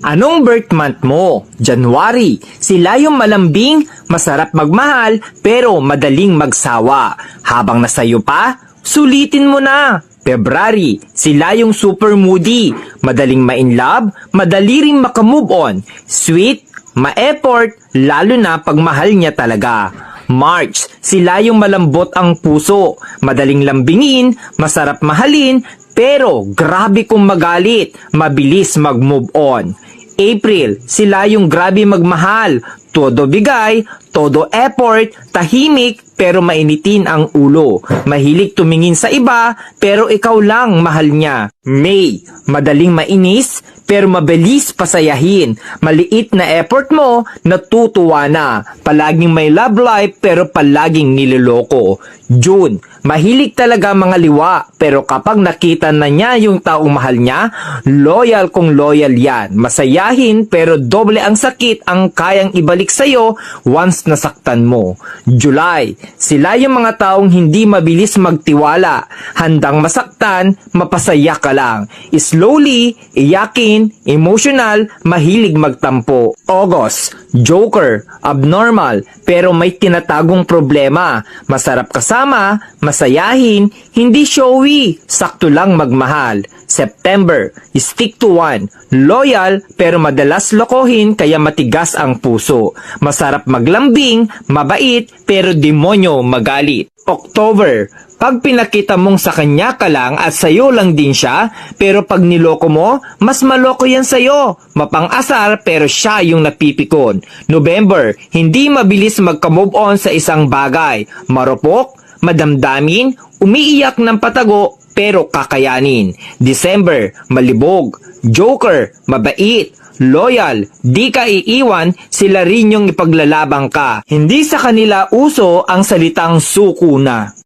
Anong birth month mo? January. Sila yung malambing, masarap magmahal, pero madaling magsawa. Habang nasayo pa, sulitin mo na. February. Sila yung super moody, madaling ma-inlove, madali ring makamove on. Sweet, ma-effort, lalo na pag mahal niya talaga. March. Sila yung malambot ang puso, madaling lambingin, masarap mahalin, pero grabe kung magalit, mabilis mag-move on. April, sila yung grabe magmahal, todo bigay, todo effort, tahimik pero mainitin ang ulo. Mahilig tumingin sa iba pero ikaw lang mahal niya. May, madaling mainis pero mabilis pasayahin. Maliit na effort mo, natutuwa na. Palaging may love life pero palaging niloloko. June, mahilig talaga mga liwa pero kapag nakita na niya yung taong mahal niya, loyal kung loyal yan. Masayahin pero doble ang sakit ang kayang ibalik sa'yo once nasaktan mo. July, sila yung mga taong hindi mabilis magtiwala. Handang masaktan, mapasaya ka lang. Slowly, iyakin, emotional, mahilig magtampo. August, joker, abnormal, pero may tinatagong problema. Masarap kasama, masayahin, hindi showy, sakto lang magmahal. September, stick to one, loyal pero madalas lokohin kaya matigas ang puso. Masarap maglambing, mabait pero demonyo magalit. October, pag pinakita mong sa kanya ka lang at sayo lang din siya, pero pag niloko mo, mas maloko yan sayo. Mapang-asar pero siya yung napipikon. November, hindi mabilis magka-move on sa isang bagay. Marupok, madamdamin, umiiyak ng patago pero kakayanin. December, malibog, joker, mabait, loyal, di ka iiwan, sila rin yung ipaglalabang ka. Hindi sa kanila uso ang salitang suko na.